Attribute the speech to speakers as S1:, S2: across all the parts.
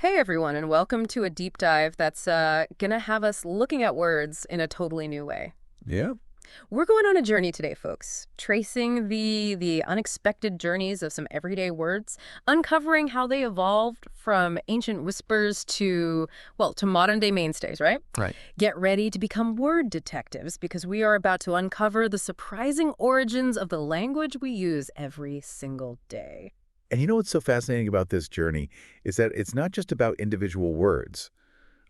S1: Hey everyone, and welcome to a deep dive that's gonna have us looking at words in a totally new way.
S2: Yeah.
S1: We're going on a journey today, folks, tracing the unexpected journeys of some everyday words, uncovering how they evolved from ancient whispers to, well, to modern day mainstays, right?
S2: Right.
S1: Get ready to become word detectives because we are about to uncover the surprising origins of the language we use every single day.
S2: And you know what's so fascinating about this journey is that it's not just about individual words.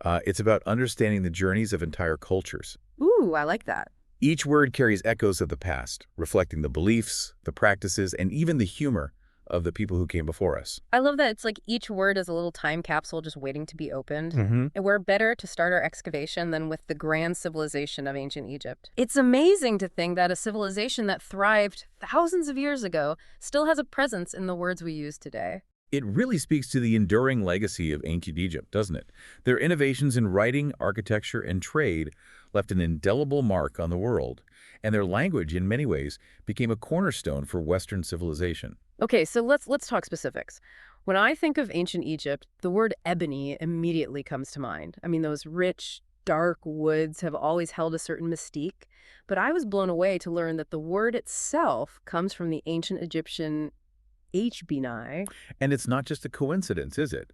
S2: It's about understanding the journeys of entire cultures.
S1: Ooh, I like that.
S2: Each word carries echoes of the past, reflecting the beliefs, the practices, and even the humor of the people who came before us.
S1: I love that it's like each word is a little time capsule just waiting to be opened.
S2: Hmm.
S1: And we're better to start our excavation than with the grand civilization of ancient Egypt. It's amazing to think that a civilization that thrived thousands of years ago still has a presence in the words we use today.
S2: It really speaks to the enduring legacy of ancient Egypt, doesn't it? Their innovations in writing, architecture, and trade left an indelible mark on the world, and their language, in many ways, became a cornerstone for Western civilization.
S1: Okay, so let's talk specifics. When I think of ancient Egypt, the word ebony immediately comes to mind. I mean, those rich, dark woods have always held a certain mystique, but I was blown away to learn that the word itself comes from the ancient Egyptian HBNI.
S2: And it's not just a coincidence, is it?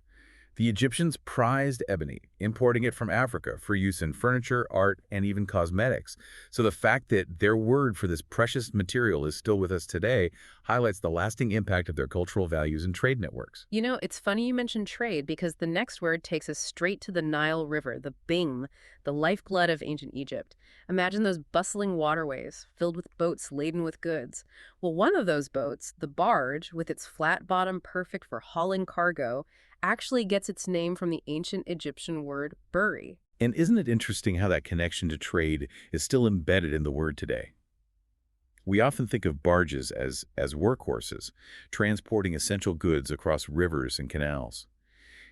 S2: The Egyptians prized ebony, importing it from Africa for use in furniture, art, and even cosmetics. So the fact that their word for this precious material is still with us today highlights the lasting impact of their cultural values and trade networks.
S1: You know, it's funny you mentioned trade because the next word takes us straight to the Nile River, the Bing, the lifeblood of ancient Egypt. Imagine those bustling waterways filled with boats laden with goods. Well, one of those boats, the barge, with its flat bottom perfect for hauling cargo, actually gets its name from the ancient Egyptian word buri.
S2: And isn't it interesting how that connection to trade is still embedded in the word today? We often think of barges as workhorses, transporting essential goods across rivers and canals.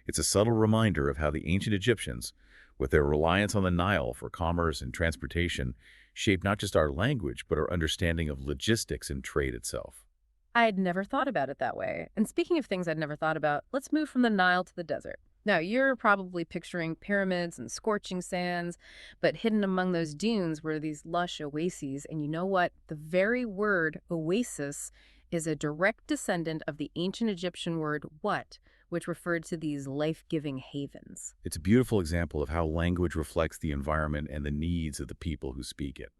S2: It's a subtle reminder of how the ancient Egyptians, with their reliance on the Nile for commerce and transportation, shaped not just our language, but our understanding of logistics and trade itself.
S1: I'd never thought about it that way. And speaking of things I'd never thought about, let's move from the Nile to the desert. Now, you're probably picturing pyramids and scorching sands, but hidden among those dunes were these lush oases. And you know what? The very word oasis is a direct descendant of the ancient Egyptian word wat, which referred to these life-giving havens.
S2: It's a beautiful example of how language reflects the environment and the needs of the people who speak it.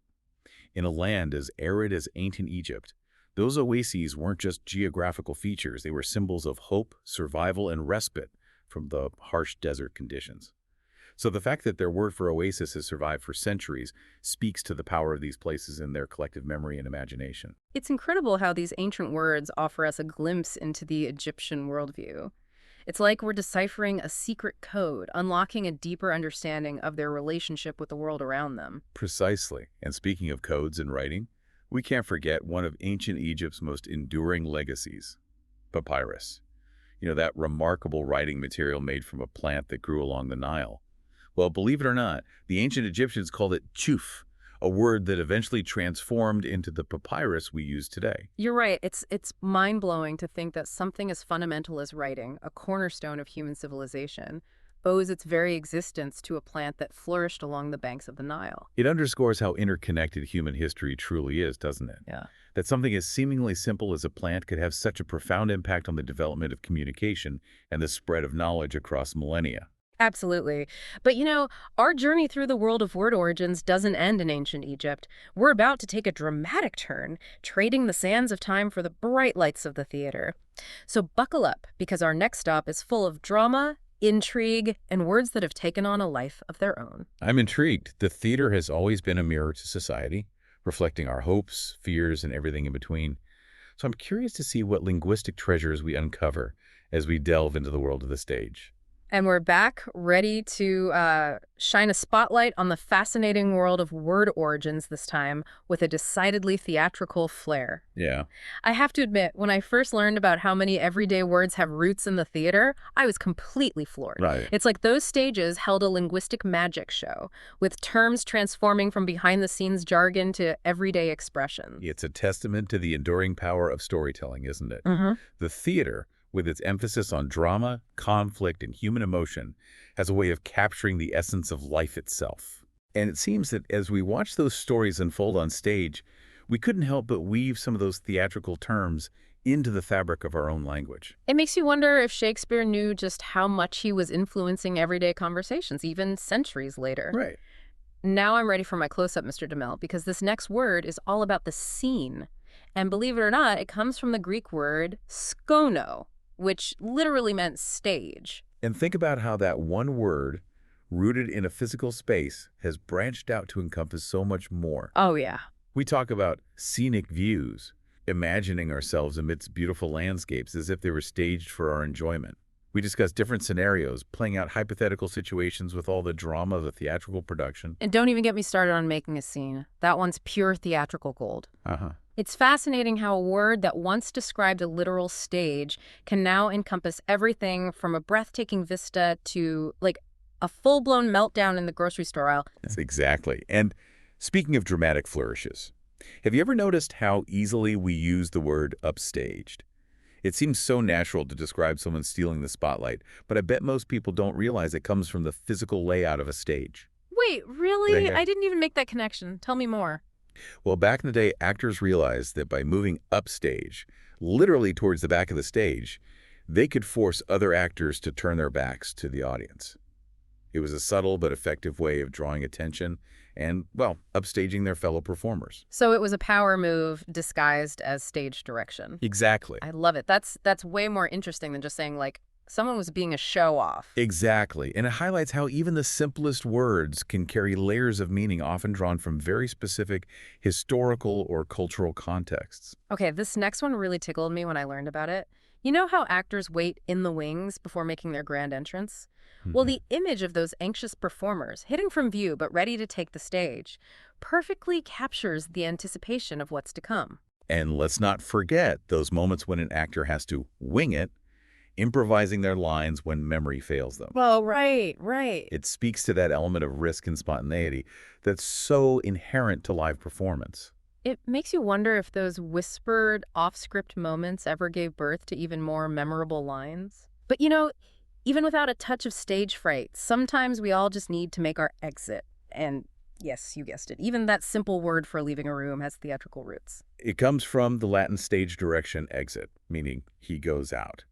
S2: In a land as arid as ancient Egypt, those oases weren't just geographical features, they were symbols of hope, survival, and respite from the harsh desert conditions. So the fact that their word for oasis has survived for centuries speaks to the power of these places in their collective memory and imagination.
S1: It's incredible how these ancient words offer us a glimpse into the Egyptian worldview. It's like we're deciphering a secret code, unlocking a deeper understanding of their relationship with the world around them.
S2: Precisely. And speaking of codes and writing, we can't forget one of ancient Egypt's most enduring legacies, papyrus. That remarkable writing material made from a plant that grew along the Nile. Well, believe it or not, the ancient Egyptians called it chuf, a word that eventually transformed into the papyrus we use today.
S1: You're right. It's mind-blowing to think that something as fundamental as writing, a cornerstone of human civilization, owes its very existence to a plant that flourished along the banks of the Nile.
S2: It underscores how interconnected human history truly is, doesn't it?
S1: Yeah.
S2: That something as seemingly simple as a plant could have such a profound impact on the development of communication and the spread of knowledge across millennia.
S1: Absolutely. But our journey through the world of word origins doesn't end in ancient Egypt. We're about to take a dramatic turn, trading the sands of time for the bright lights of the theater. So buckle up, because our next stop is full of drama, intrigue, and words that have taken on a life of their own.
S2: I'm intrigued. The theater has always been a mirror to society, reflecting our hopes, fears, and everything in between. So I'm curious to see what linguistic treasures we uncover as we delve into the world of the stage.
S1: And we're back, ready to shine a spotlight on the fascinating world of word origins this time with a decidedly theatrical flair.
S2: Yeah.
S1: I have to admit, when I first learned about how many everyday words have roots in the theater, I was completely floored.
S2: Right.
S1: It's like those stages held a linguistic magic show, with terms transforming from behind-the-scenes jargon to everyday expressions.
S2: It's a testament to the enduring power of storytelling, isn't it?
S1: Mm-hmm.
S2: The theater, with its emphasis on drama, conflict, and human emotion, has a way of capturing the essence of life itself. And it seems that as we watch those stories unfold on stage, we couldn't help but weave some of those theatrical terms into the fabric of our own language.
S1: It makes you wonder if Shakespeare knew just how much he was influencing everyday conversations, even centuries later.
S2: Right.
S1: Now I'm ready for my close-up, Mr. DeMille, because this next word is all about the scene. And believe it or not, it comes from the Greek word skono, which literally meant stage.
S2: And think about how that one word, rooted in a physical space, has branched out to encompass so much more.
S1: Oh, yeah.
S2: We talk about scenic views, imagining ourselves amidst beautiful landscapes as if they were staged for our enjoyment. We discuss different scenarios, playing out hypothetical situations with all the drama of a theatrical production.
S1: And don't even get me started on making a scene. That one's pure theatrical gold.
S2: Uh-huh.
S1: It's fascinating how a word that once described a literal stage can now encompass everything from a breathtaking vista to, like, a full-blown meltdown in the grocery store aisle.
S2: Yes, exactly. And speaking of dramatic flourishes, have you ever noticed how easily we use the word upstaged? It seems so natural to describe someone stealing the spotlight, but I bet most people don't realize it comes from the physical layout of a stage.
S1: Wait, really?
S2: Yeah.
S1: I didn't even make that connection. Tell me more.
S2: Well, back in the day, actors realized that by moving upstage, literally towards the back of the stage, they could force other actors to turn their backs to the audience. It was a subtle but effective way of drawing attention and, well, upstaging their fellow performers.
S1: So it was a power move disguised as stage direction.
S2: Exactly.
S1: I love it. That's way more interesting than just saying, like, someone was being a show-off.
S2: Exactly. And it highlights how even the simplest words can carry layers of meaning often drawn from very specific historical or cultural contexts.
S1: Okay, this next one really tickled me when I learned about it. You know how actors wait in the wings before making their grand entrance? Well, the image of those anxious performers, hidden from view but ready to take the stage, perfectly captures the anticipation of what's to come.
S2: And let's not forget those moments when an actor has to wing it, improvising their lines when memory fails them.
S1: Well, right.
S2: It speaks to that element of risk and spontaneity that's so inherent to live performance.
S1: It makes you wonder if those whispered, off-script moments ever gave birth to even more memorable lines. But even without a touch of stage fright, sometimes we all just need to make our exit. And yes, you guessed it, even that simple word for leaving a room has theatrical roots.
S2: It comes from the Latin stage direction exit, meaning he goes out.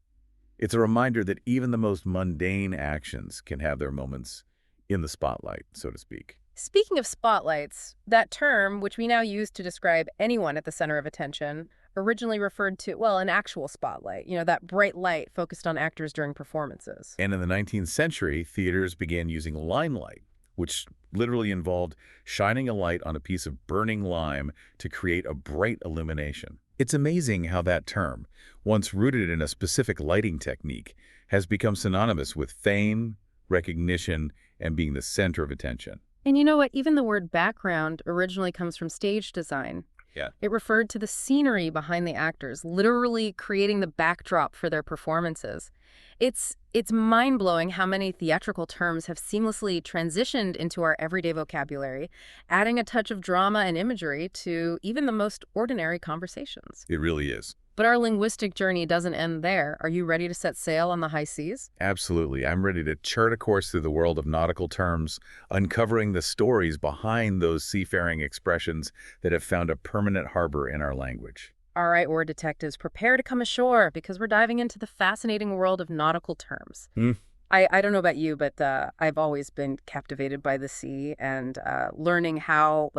S2: It's a reminder that even the most mundane actions can have their moments in the spotlight, so to speak.
S1: Speaking of spotlights, that term, which we now use to describe anyone at the center of attention, originally referred to, well, an actual spotlight, that bright light focused on actors during performances.
S2: And in the 19th century, theaters began using limelight, which literally involved shining a light on a piece of burning lime to create a bright illumination. It's amazing how that term, once rooted in a specific lighting technique, has become synonymous with fame, recognition, and being the center of attention.
S1: And you know what? Even the word background originally comes from stage design.
S2: Yeah.
S1: It referred to the scenery behind the actors, literally creating the backdrop for their performances. It's mind-blowing how many theatrical terms have seamlessly transitioned into our everyday vocabulary, adding a touch of drama and imagery to even the most ordinary conversations.
S2: It really is.
S1: But our linguistic journey doesn't end there. Are you ready to set sail on the high seas?
S2: Absolutely. I'm ready to chart a course through the world of nautical terms, uncovering the stories behind those seafaring expressions that have found a permanent harbor in our language.
S1: All right, word detectives, prepare to come ashore because we're diving into the fascinating world of nautical terms. I don't know about you, but I've always been captivated by the sea and learning how,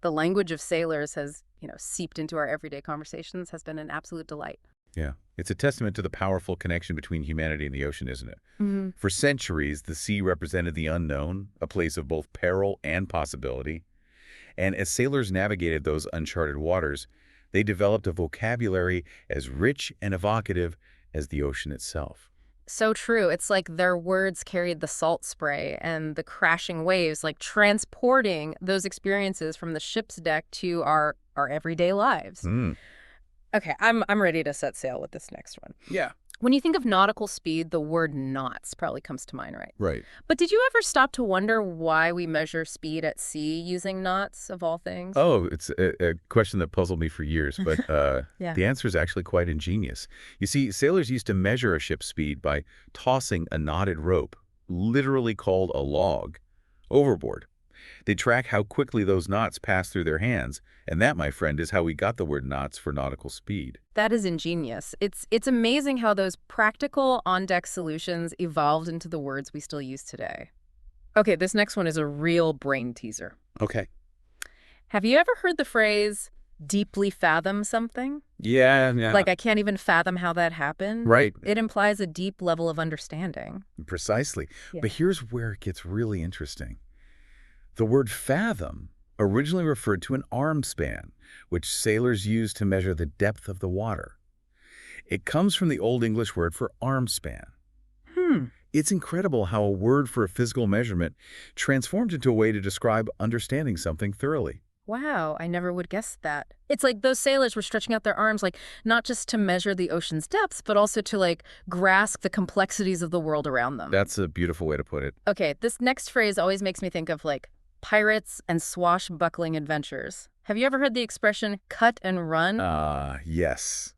S1: the language of sailors has, seeped into our everyday conversations has been an absolute delight.
S2: Yeah. It's a testament to the powerful connection between humanity and the ocean, isn't it?
S1: Mm-hmm.
S2: For centuries, the sea represented the unknown, a place of both peril and possibility. And as sailors navigated those uncharted waters, they developed a vocabulary as rich and evocative as the ocean itself.
S1: So true. It's like their words carried the salt spray and the crashing waves, like transporting those experiences from the ship's deck to our everyday lives. Okay, I'm ready to set sail with this next one.
S2: Yeah.
S1: When you think of nautical speed, the word knots probably comes to mind, right?
S2: Right.
S1: But did you ever stop to wonder why we measure speed at sea using knots, of all things?
S2: Oh, it's a question that puzzled me for years, but
S1: Yeah.
S2: the answer is actually quite ingenious. You see, sailors used to measure a ship's speed by tossing a knotted rope, literally called a log, overboard. They track how quickly those knots pass through their hands, and that, my friend, is how we got the word knots for nautical speed.
S1: That is ingenious. It's amazing how those practical on-deck solutions evolved into the words we still use today. Okay, this next one is a real brain teaser.
S2: Okay.
S1: Have you ever heard the phrase deeply fathom something?
S2: Yeah, yeah.
S1: Like, I can't even fathom how that happened?
S2: Right.
S1: It implies a deep level of understanding.
S2: Precisely.
S1: Yeah.
S2: But here's where it gets really interesting. The word fathom originally referred to an arm span, which sailors used to measure the depth of the water. It comes from the Old English word for arm span.
S1: Hmm.
S2: It's incredible how a word for a physical measurement transformed into a way to describe understanding something thoroughly.
S1: Wow, I never would guess that. It's like those sailors were stretching out their arms, like, not just to measure the ocean's depths, but also to, like, grasp the complexities of the world around them.
S2: That's a beautiful way to put it.
S1: Okay, this next phrase always makes me think of, like, pirates and swashbuckling adventures. Have you ever heard the expression cut and run?
S2: Yes.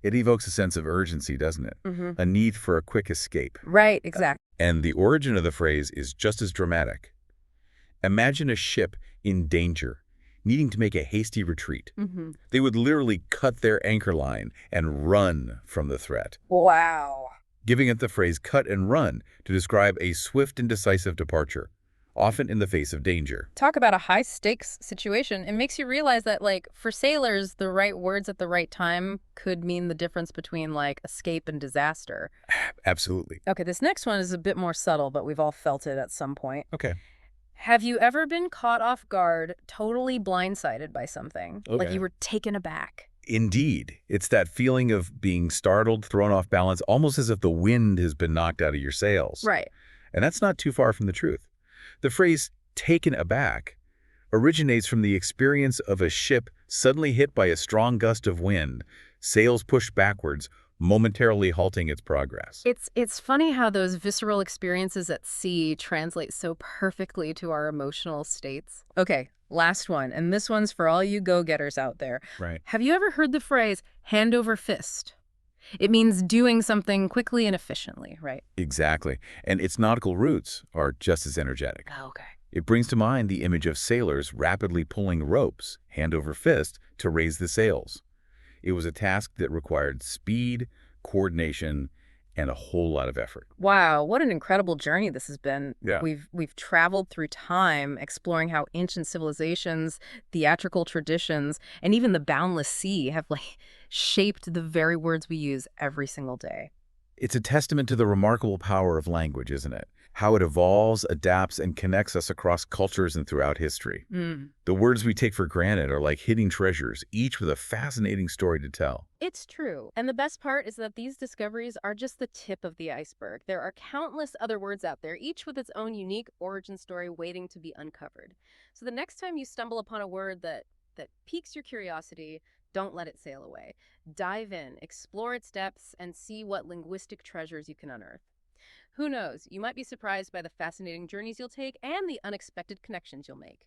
S2: It evokes a sense of urgency, doesn't it?
S1: Mm-hmm.
S2: A need for a quick escape.
S1: Right, exactly.
S2: And the origin of the phrase is just as dramatic. Imagine a ship in danger, needing to make a hasty retreat.
S1: Mm-hmm.
S2: They would literally cut their anchor line and run from the threat,
S1: Wow.
S2: giving it the phrase cut and run to describe a swift and decisive departure, often in the face of danger.
S1: Talk about a high-stakes situation. It makes you realize that, like, for sailors, the right words at the right time could mean the difference between, like, escape and disaster.
S2: Absolutely.
S1: Okay, this next one is a bit more subtle, but we've all felt it at some point.
S2: Okay.
S1: Have you ever been caught off guard, totally blindsided by something? Like
S2: Okay.
S1: you were taken aback?
S2: Indeed. It's that feeling of being startled, thrown off balance, almost as if the wind has been knocked out of your sails.
S1: Right.
S2: And that's not too far from the truth. The phrase taken aback originates from the experience of a ship suddenly hit by a strong gust of wind, sails pushed backwards, momentarily halting its progress.
S1: It's funny how those visceral experiences at sea translate so perfectly to our emotional states. Okay, last one, and this one's for all you go-getters out there.
S2: Right.
S1: Have you ever heard the phrase hand over fist? It means doing something quickly and efficiently, right?
S2: Exactly. And its nautical roots are just as energetic.
S1: Oh, okay.
S2: It brings to mind the image of sailors rapidly pulling ropes, hand over fist, to raise the sails. It was a task that required speed, coordination, and a whole lot of effort.
S1: Wow, what an incredible journey this has been.
S2: Yeah.
S1: We've traveled through time, exploring how ancient civilizations, theatrical traditions, and even the boundless sea have like shaped the very words we use every single day.
S2: It's a testament to the remarkable power of language, isn't it? How it evolves, adapts, and connects us across cultures and throughout history.
S1: Mm.
S2: The words we take for granted are like hidden treasures, each with a fascinating story to tell.
S1: It's true. And the best part is that these discoveries are just the tip of the iceberg. There are countless other words out there, each with its own unique origin story waiting to be uncovered. So the next time you stumble upon a word that piques your curiosity, don't let it sail away. Dive in, explore its depths, and see what linguistic treasures you can unearth. Who knows, you might be surprised by the fascinating journeys you'll take and the unexpected connections you'll make.